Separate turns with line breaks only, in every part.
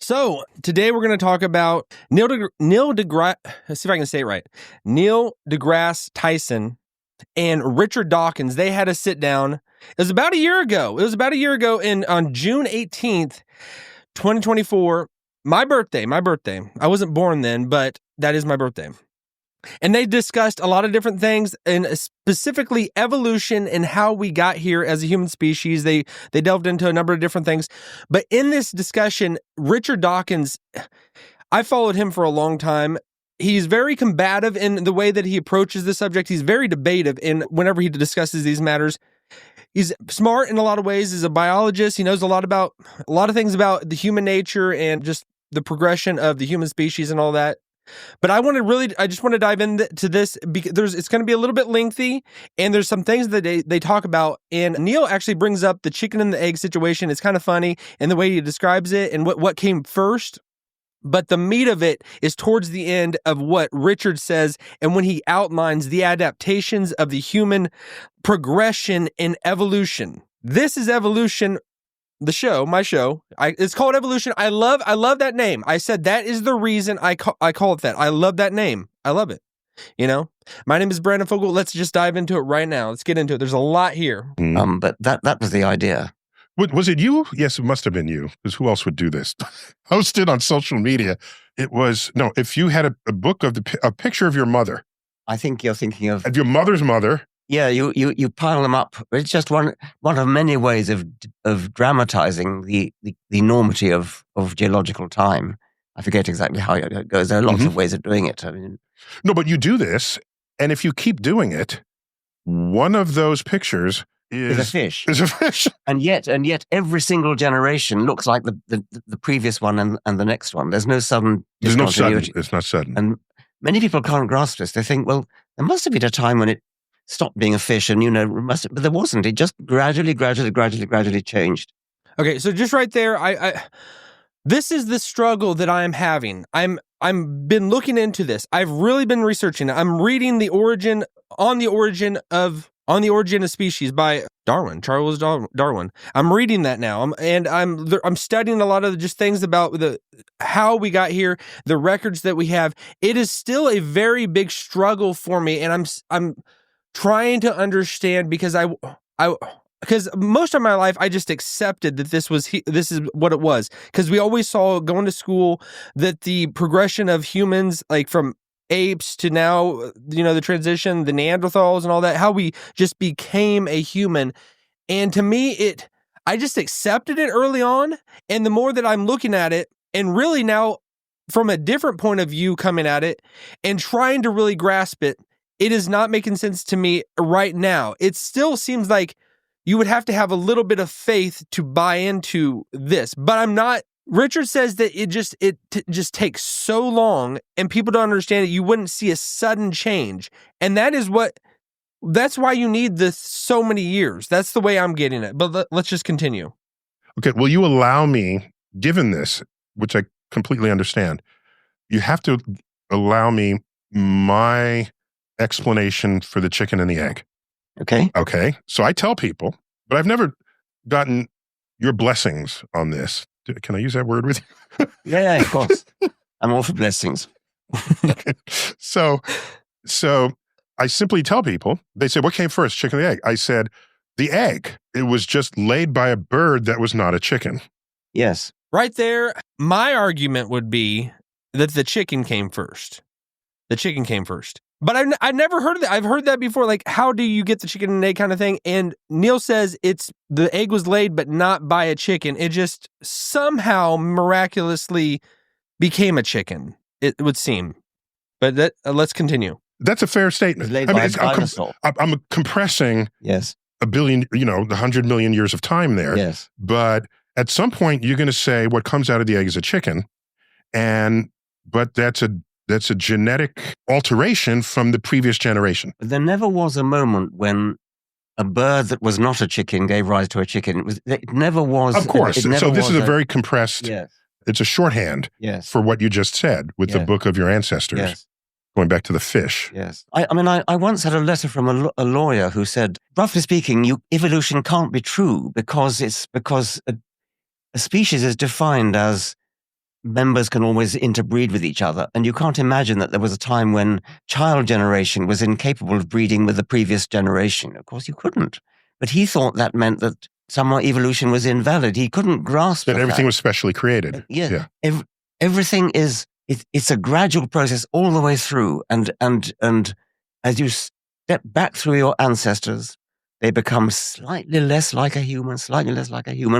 So today we're going to talk about Neil deGrasse. Let's see if I can say it right. Neil deGrasse Tyson and Richard Dawkins. They had a sit down. It was about a year ago. On June 18th, 2024. My birthday. I wasn't born then, but that is my birthday. And they discussed a lot of different things, and specifically evolution and how we got here as a human species. They delved into a number of different things. But in this discussion, Richard Dawkins, I followed him for a long time. He's very combative in the way that he approaches the subject. He's very debative whenever he discusses these matters. He's smart in a lot of ways. He's a biologist. He knows a lot of things about the human nature and just the progression of the human species and all that. But I just want to dive into this because it's going to be a little bit lengthy, and there's some things that they talk about. And Neil actually brings up the chicken and the egg situation. It's kind of funny in the way he describes it and what came first. But the meat of it is towards the end of what Richard says, and when he outlines the adaptations of the human progression in evolution. This is Evolution. My show. It's called Evolution. I love that name. I said that is the reason I call it that. I love that name. I love it. My name is Brandon Fogal. Let's just dive into it right now. Let's get into it. There's a lot here.
But that was the idea.
Was it you? Yes, it must have been you. Because who else would do this? Posted on social media. If you had a book of a picture of your mother.
I think you're thinking of
your mother's mother.
Yeah, you pile them up. It's just one of many ways of dramatizing the enormity of geological time. I forget exactly how it goes. There are lots of ways of doing it.
No, but you do this, and if you keep doing it, one of those pictures is
a fish.
Is a fish,
and yet every single generation looks like the previous one and the next one. There's no sudden.
There's no sudden. It's not sudden.
And many people can't grasp this. They think, well, there must have been a time when it stopped being a fish, and but there wasn't. It just gradually changed.
Okay, so just right there, I this is the struggle that I am having. I'm been looking into this. I've really been researching it. I'm reading On the Origin of Species by Charles Darwin. I'm reading that now. I'm studying a lot of just things about how we got here, the records that we have. It is still a very big struggle for me, and I'm trying to understand because because most of my life I just accepted that this is what it was, because we always saw going to school that the progression of humans, like from apes to now, the transition, the Neanderthals and all that, how we just became a human. And to me, I just accepted it early on, and the more that I'm looking at it, and really now from a different point of view coming at it and trying to really grasp it, it is not making sense to me right now. It still seems like you would have to have a little bit of faith to buy into this, but I'm not. Richard says that it just takes so long, and people don't understand it. You wouldn't see a sudden change, and that's why you need this so many years. That's the way I'm getting it. But let's just continue.
Okay. Will you allow me, given this, which I completely understand, you have to allow me my explanation for the chicken and the egg. Okay. So I tell people, but I've never gotten your blessings on this. Can I use that word with you?
Yeah, of course. I'm all for blessings.
Okay. So I simply tell people, they say, what came first, chicken or the egg? I said, the egg. It was just laid by a bird that was not a chicken.
Yes.
Right there, my argument would be that the chicken came first. But I've never heard of that. I've heard that before. Like, how do you get the chicken and egg kind of thing? And Neil says the egg was laid, but not by a chicken. It just somehow miraculously became a chicken, it would seem. But let's continue.
That's a fair statement. I'm compressing a billion, 100 million years of time there.
Yes.
But at some point, you're going to say what comes out of the egg is a chicken. But that's a genetic alteration from the previous generation.
But there never was a moment when a bird that was not a chicken gave rise to a chicken. It never was.
Of course. So this is a very compressed,
yes.
It's a shorthand for what you just said with the book of your ancestors. Yes. Going back to the fish.
Yes. I once had a letter from a lawyer who said, roughly speaking, evolution can't be true because a species is defined as members can always interbreed with each other. And you can't imagine that there was a time when child generation was incapable of breeding with the previous generation. Of course, you couldn't. But he thought that meant that somehow evolution was invalid. He couldn't grasp
that everything was specially created.
Yeah. Everything is, it's a gradual process all the way through. And as you step back through your ancestors, they become slightly less like a human,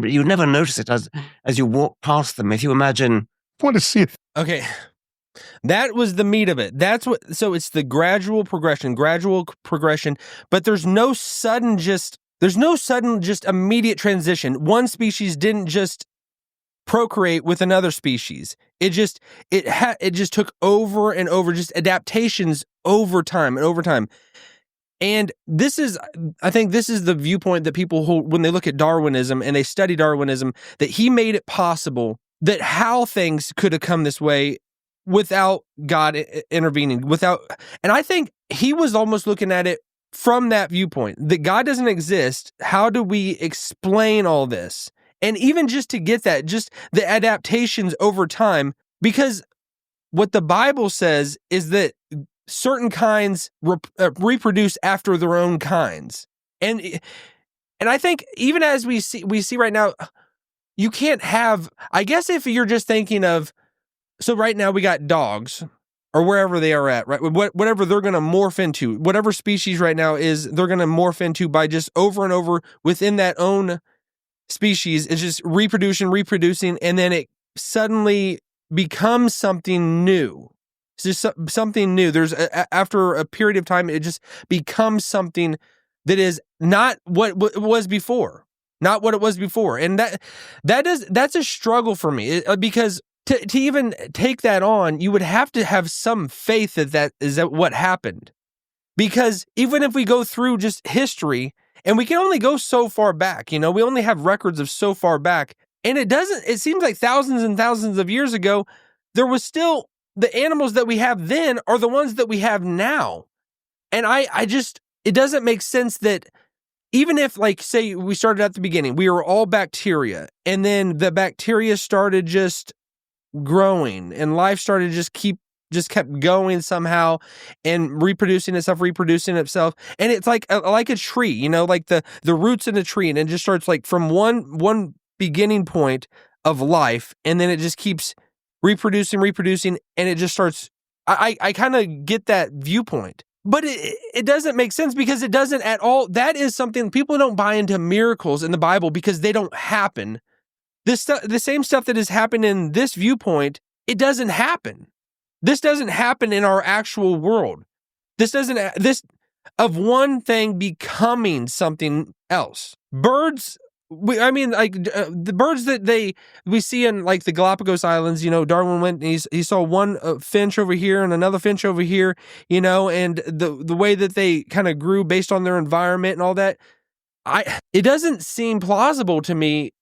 but you never notice it as you walk past them. If you imagine...
I want to see it.
Okay. That was the meat of it. So it's the gradual progression, but there's no sudden just immediate transition. One species didn't just procreate with another species. It just took over and over, just adaptations over time. And I think this is the viewpoint that people hold when they look at Darwinism and they study Darwinism, that he made it possible that how things could have come this way without God intervening, and I think he was almost looking at it from that viewpoint, that God doesn't exist. How do we explain all this? And even just to get that, just the adaptations over time, because what the Bible says is that certain kinds reproduce after their own kinds. And I think even as we see right now, you can't have, I guess if you're just thinking of, so right now we got dogs or wherever they are at, right? Whatever they're going to morph into, whatever species right now is, they're going to morph into by just over and over within that own species. It's just reproducing, and then it suddenly becomes something new. It's just something new. There's after a period of time, it just becomes something that is not what it was before. Not what it was before. And that's a struggle for me, because to even take that on, you would have to have some faith that is what happened. Because even if we go through just history, and we can only go so far back, we only have records of so far back, and it seems like thousands and thousands of years ago, there was still, the animals that we have then are the ones that we have now. And it doesn't make sense that even if, like, say we started at the beginning, we were all bacteria, and then the bacteria started just growing, and life started just kept going somehow and reproducing itself. And it's like a tree, like the roots in a tree, and it just starts like from one beginning point of life, and then it just keeps reproducing, and it just starts. I kind of get that viewpoint, but it doesn't make sense, because it doesn't at all. That is something people don't buy into miracles in the Bible because they don't happen. The same stuff that has happened in this viewpoint, it doesn't happen. This doesn't happen in our actual world. This of one thing becoming something else. Birds, the birds that we see in like the Galapagos Islands, Darwin went and he saw one finch over here and another finch over here, and the way that they kind of grew based on their environment and all that. It doesn't seem plausible to me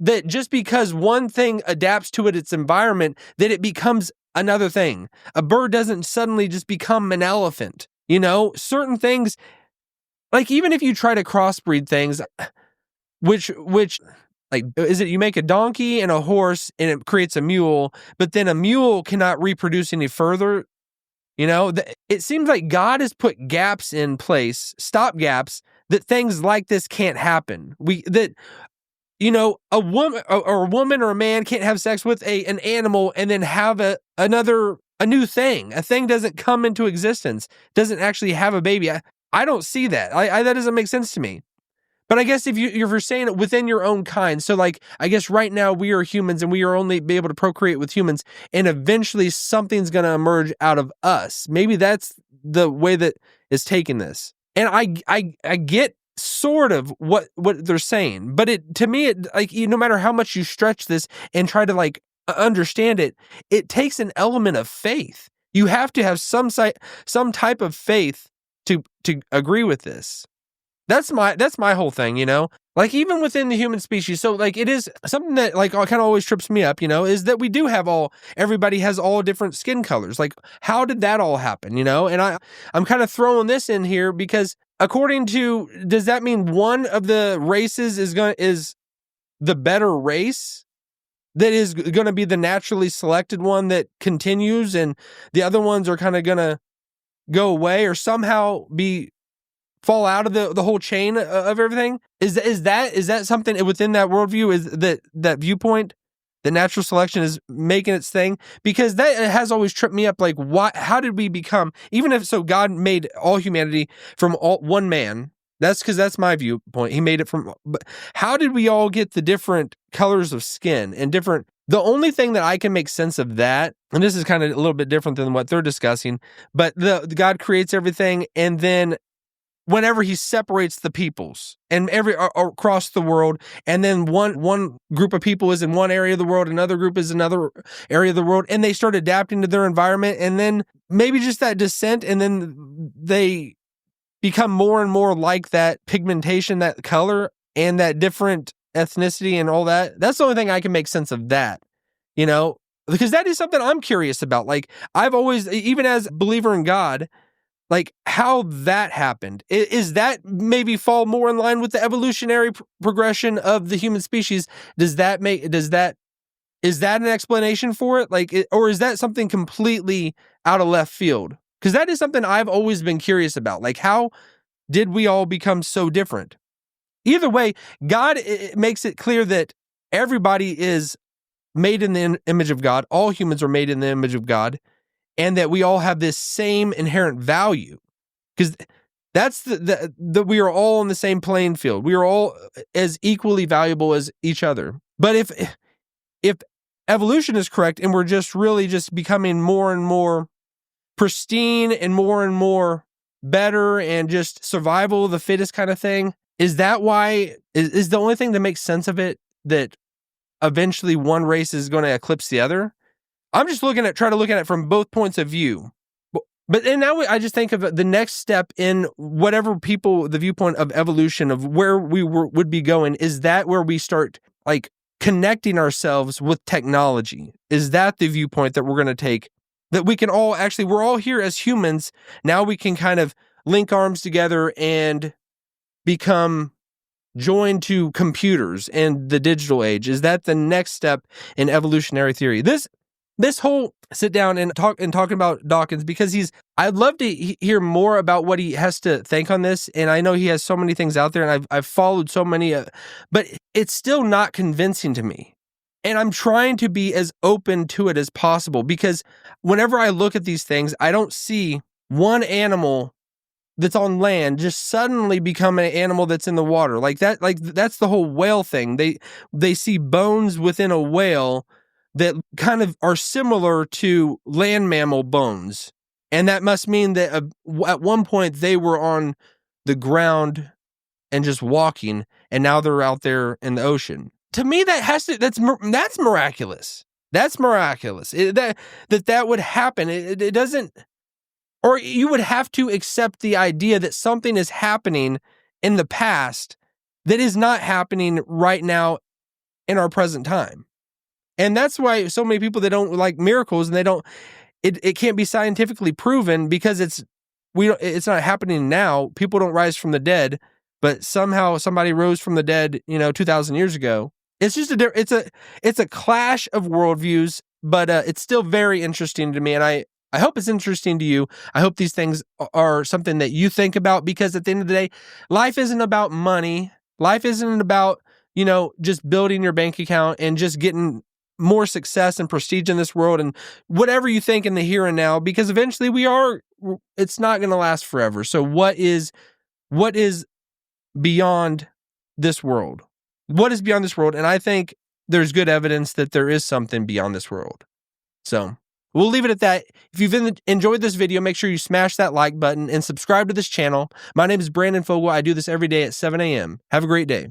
that just because one thing adapts to its environment, that it becomes another thing. A bird doesn't suddenly just become an elephant. Certain things, like even if you try to crossbreed things, which like, is it you make a donkey and a horse and it creates a mule, but then a mule cannot reproduce any further? It seems like God has put gaps in place, stop gaps, that things like this can't happen. A woman or a man can't have sex with an animal and then have a new thing. A thing doesn't come into existence, doesn't actually have a baby. I don't see that. That doesn't make sense to me. But I guess if you're saying it within your own kind, so like, I guess right now we are humans and we are only be able to procreate with humans, and eventually something's going to emerge out of us. Maybe that's the way that is taking this. And I get sort of what they're saying, but to me, no matter how much you stretch this and try to like understand it, it takes an element of faith. You have to have some type of faith to agree with this. That's my whole thing, like even within the human species. So like, it is something that like kind of always trips me up, is that we do have everybody has all different skin colors. Like, how did that all happen? And I'm kind of throwing this in here because according to, does that mean one of the races is the better race? that is going to be the naturally selected one that continues, and the other ones are kind of going to go away or somehow fall out of the whole chain of everything? Is that something within that worldview? Is that viewpoint that natural selection is making its thing? Because that has always tripped me up. Like, how did we become? Even if so, God made all humanity from one man. That's because that's my viewpoint. He made it from. But how did we all get the different colors of skin and different? The only thing that I can make sense of that, and this is kind of a little bit different than what they're discussing, but the God creates everything, and then whenever he separates the peoples and across the world, and then one group of people is in one area of the world, another group is another area of the world, and they start adapting to their environment, and then maybe just that descent, and then they become more and more like that pigmentation, that color, and that different ethnicity and all that. That's the only thing I can make sense of that, because that is something I'm curious about. Like, I've always, even as a believer in God, like how that happened. Is that maybe fall more in line with the evolutionary progression of the human species? Is that an explanation for it? Like, or is that something completely out of left field? Because that is something I've always been curious about. Like, how did we all become so different? Either way, God makes it clear that everybody is made in the image of God. All humans are made in the image of God, and that we all have this same inherent value. Because that's the we are all on the same playing field. We are all as equally valuable as each other. But if evolution is correct, and we're just really just becoming more and more pristine and more better, and just survival of the fittest kind of thing, is that why is the only thing that makes sense of it that eventually one race is going to eclipse the other? I'm just trying to look at it from both points of view. But and now I just think of the next step in whatever the viewpoint of evolution of where we would be going. Is that where we start like connecting ourselves with technology? Is that the viewpoint that we're going to take? That we can all we're all here as humans. Now we can kind of link arms together and become joined to computers and the digital age. Is that the next step in evolutionary theory? This whole sit down and talking about Dawkins, because I'd love to hear more about what he has to think on this. And I know he has so many things out there, and I've followed so many, but it's still not convincing to me. And I'm trying to be as open to it as possible, because whenever I look at these things, I don't see one animal that's on land just suddenly become an animal that's in the water. Like that's the whole whale thing. They see bones within a whale that kind of are similar to land mammal bones. And that must mean that at one point they were on the ground and just walking, and now they're out there in the ocean. To me, that's miraculous. That's miraculous. That would happen. It doesn't, or you would have to accept the idea that something is happening in the past that is not happening right now in our present time. And that's why so many people that don't like miracles, and it can't be scientifically proven, because it's not happening now. People don't rise from the dead, but somehow somebody rose from the dead, 2,000 years ago. It's just it's a clash of worldviews, but it's still very interesting to me, and I hope it's interesting to you. I hope these things are something that you think about, because at the end of the day, life isn't about money. Life isn't about, just building your bank account and just getting more success and prestige in this world and whatever you think in the here and now, because eventually it's not going to last forever. So what is beyond this world? What is beyond this world? And I think there's good evidence that there is something beyond this world. So we'll leave it at that. If you've enjoyed this video, make sure you smash that like button and subscribe to this channel. My name is Brandon Fogal. I do this every day at 7 a.m. Have a great day.